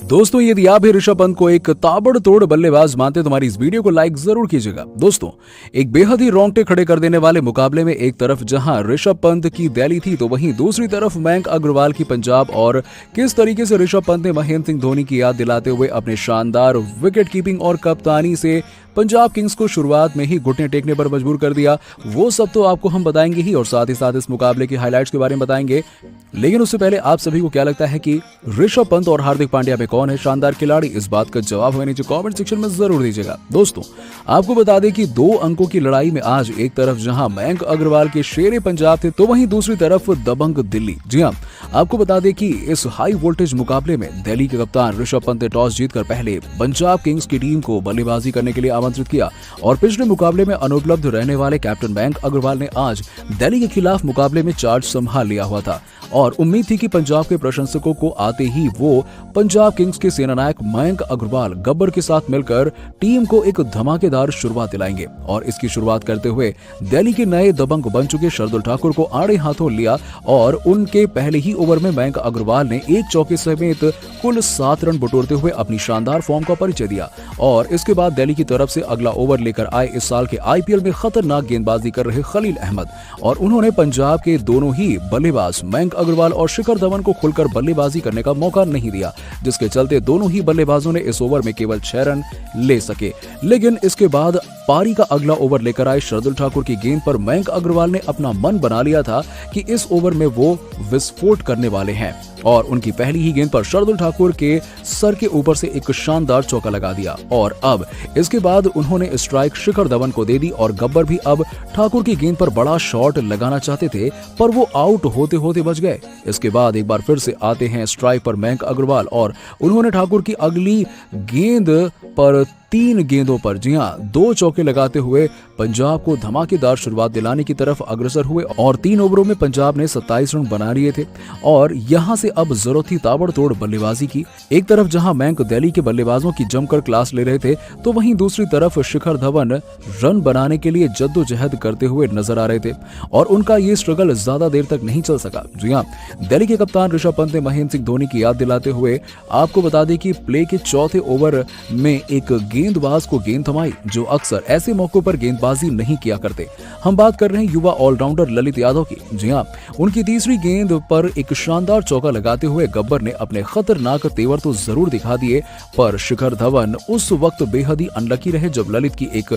दोस्तों, यदि आप भी ऋषभ पंत को एक ताबड़तोड़ बल्लेबाज मानते तो हमारी इस वीडियो को लाइक जरूर कीजिएगा। दोस्तों, एक बेहद ही रोंगटे खड़े कर देने वाले मुकाबले में एक तरफ जहां ऋषभ पंत की दिल्ली थी तो वहीं दूसरी तरफ मयंक अग्रवाल की पंजाब, और किस तरीके से ऋषभ पंत ने महेंद्र सिंह धोनी की याद दिलाते हुए अपने शानदार विकेट कीपिंग और कप्तानी से पंजाब किंग्स को शुरुआत में ही घुटने टेकने पर मजबूर कर दिया। वो सब तो आपको हम बताएंगे ही, और साथ ही साथ इस मुकाबले की हाइलाइट्स के बारे में बताएंगे। लेकिन उससे पहले आप सभी को क्या लगता है कि ऋषभ पंत और हार्दिक पांड्या में कौन है शानदार खिलाड़ी? इस बात का जवाब हमें नीचे कमेंट सेक्शन में जरूर दीजिएगा। दोस्तों, आपको बता दें कि 2 अंकों की लड़ाई में आज एक तरफ जहां मयंक अग्रवाल के शेरे पंजाब थे तो वहीं दूसरी तरफ दबंग दिल्ली। जी हां, आपको बता दें कि इस हाई वोल्टेज मुकाबले में दिल्ली के कप्तान ऋषभ पंत ने टॉस जीतकर पहले पंजाब किंग्स की टीम को बल्लेबाजी करने के लिए आमंत्रित किया, और पिछले मुकाबले में अनुपलब्ध रहने वाले कैप्टन मयंक अग्रवाल ने आज दिल्ली के खिलाफ मुकाबले में चार्ज संभाल लिया हुआ था। और उम्मीद थी कि पंजाब के प्रशंसकों को आते ही वो पंजाब किंग्स के सेनानायक मयंक अग्रवाल गब्बर के साथ मिलकर टीम को एक धमाकेदार शुरुआत दिलाएंगे। और इसकी शुरुआत करते हुए दिल्ली के नए दबंग बन चुके शार्दुल ठाकुर को आड़े हाथों लिया, और उनके पहले ही ओवर में मयंक अग्रवाल ने एक चौके समेत कुल 7 रन बटोरते हुए अपनी शानदार फॉर्म का परिचय दिया। और इसके बाद दिल्ली की तरफ से अगला ओवर लेकर आए इस साल के आईपीएल में खतरनाक गेंदबाजी कर रहे खलील अहमद, और उन्होंने पंजाब के दोनों ही बल्लेबाज मयंक अग्रवाल और शिखर धवन को खुलकर बल्लेबाजी करने का मौका नहीं दिया, जिसके चलते दोनों ही बल्लेबाजों ने इस ओवर में केवल 6 रन ले सके। लेकिन इसके बाद पारी का अगला ओवर लेकर आए शार्दुल ठाकुर की गेंद पर मयंक अग्रवाल ने अपना मन बना लिया था कि इस ओवर में वो विस्फोट करने वाले हैं, और उनकी पहली ही गेंद पर शार्दुल ठाकुर के सर के ऊपर से एक शानदार चौका लगा दिया। और अब इसके बाद उन्होंने स्ट्राइक शिखर धवन को दे दी, और गब्बर भी अब ठाकुर की गेंद पर बड़ा शॉट लगाना चाहते थे, पर वो आउट होते होते बच गए। इसके बाद एक बार फिर से आते हैं स्ट्राइक पर मयंक अग्रवाल, और उन्होंने ठाकुर की अगली गेंद पर 3 गेंदों पर, जी हां, 2 चौके लगाते हुए पंजाब को धमाकेदार शुरुआत दिलाने की तरफ अग्रसर हुए, और 3 ओवरों में पंजाब ने 27 रन बना लिए थे। और यहां से अब जरूरत थी ताबड़तोड़ बल्लेबाजी की। एक तरफ जहां मयंक दिल्ली के बल्लेबाजों की जमकर क्लास ले रहे थे तो वहीं दूसरी तरफ शिखर धवन रन बनाने के लिए जद्दोजहद करते हुए नजर आ रहे थे, और उनका ये स्ट्रगल ज्यादा देर तक नहीं चल सका। जी हां, दिल्ली के कप्तान ऋषभ पंत ने महेंद्र सिंह धोनी की याद दिलाते हुए आपको बता दें कि प्ले के चौथे ओवर में एक गेंदबाज को गेंद थमाई, जो अक्सर ऐसे मौकों पर गेंदबाजी नहीं किया करते। हम बात कर रहे हैं युवा ऑलराउंडर ललित यादव की। जी हां, उनकी तीसरी गेंद पर एक शानदार चौका लगाते हुए गब्बर ने अपने खतरनाक तेवर तो जरूर दिखा दिए, पर शिखर धवन उस वक्त बेहद ही अनलकी रहे जब ललित की एक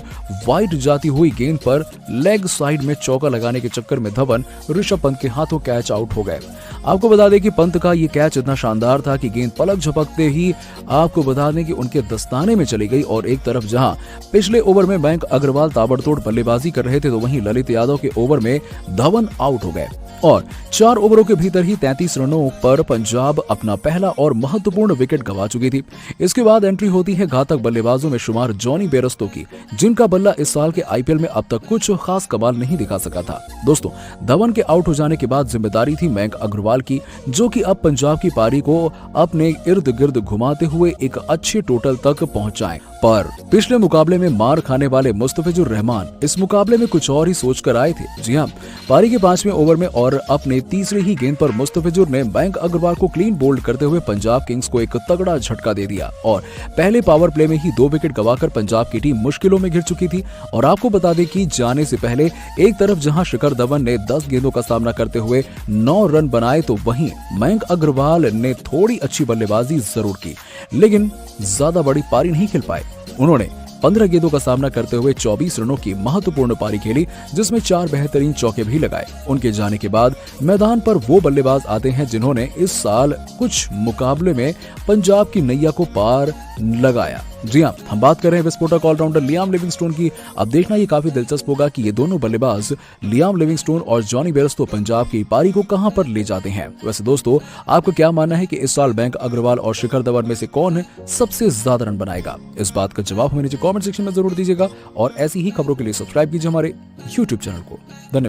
वाइड जाती हुई गेंद पर लेग साइड में चौका लगाने के चक्कर में धवन ऋषभ पंत के हाथों कैच आउट हो गए। आपको बता दें कि पंत का ये कैच इतना शानदार था कि गेंद पलक झपकते ही आपको बता दें कि उनके दस्ताने में चली गई, और एक तरफ जहां पिछले ओवर में मयंक अग्रवाल ताबड़तोड़ बल्लेबाजी कर रहे थे तो वहीं ललित यादव के ओवर में धवन आउट हो गए, और 4 ओवरों के भीतर ही 33 रनों पर पंजाब अपना पहला और महत्वपूर्ण विकेट गंवा चुकी थी। इसके बाद एंट्री होती है घातक बल्लेबाजों में शुमार जॉनी बेयरस्टो की, जिनका बल्ला इस साल के आईपीएल में अब तक कुछ खास कमाल नहीं दिखा सका था। दोस्तों, धवन के आउट हो जाने के बाद जिम्मेदारी थी मयंक अग्रवाल की, जो कि अब पंजाब की पारी को अपने इर्द गिर्द घुमाते हुए एक अच्छे टोटल तक पहुंचाएं। पर पिछले मुकाबले में मार खाने वाले मुस्तफिजुर रहमान इस मुकाबले में कुछ और ही सोचकर आए थे। जी हां, पारी के 5वें ओवर में और अपने तीसरी ही गेंद पर मुस्तफिजुर ने मयंक अग्रवाल को क्लीन बोल्ड करते हुए पंजाब किंग्स को एक तगड़ा झटका दे दिया, और पहले पावर प्ले में ही 2 विकेट गंवाकर पंजाब की टीम मुश्किलों में घिर चुकी थी। और आपको बता दें कि जाने से पहले एक तरफ जहां शिखर धवन ने 10 गेंदों का सामना करते हुए 9 रन बनाए तो वहीं मयंक अग्रवाल ने थोड़ी अच्छी बल्लेबाजी जरूर की, लेकिन ज्यादा बड़ी पारी नहीं खेल पाए। उन्होंने 15 गेंदों का सामना करते हुए 24 रनों की महत्वपूर्ण पारी खेली, जिसमें 4 बेहतरीन चौके भी लगाए। उनके जाने के बाद मैदान पर वो बल्लेबाज आते हैं जिन्होंने इस साल कुछ मुकाबले में पंजाब की नैया को पार लगाया। जी हां, हम बात कर रहे हैं विस्फोटक ऑलराउंडर लियाम लिविंगस्टोन की। अब देखना ये काफी दिलचस्प होगा कि ये दोनों बल्लेबाज लियाम लिविंगस्टोन और जॉनी बेयरस्टो पंजाब की पारी को कहां पर ले जाते हैं। वैसे दोस्तों, आपको क्या मानना है कि इस साल मयंक अग्रवाल और शिखर धवन में से कौन सबसे ज्यादा रन बनाएगा? इस बात का जवाब हमें नीचे कमेंट सेक्शन में जरूर दीजिएगा, और ऐसी ही खबरों के लिए सब्सक्राइब कीजिए हमारे यूट्यूब चैनल को। धन्यवाद।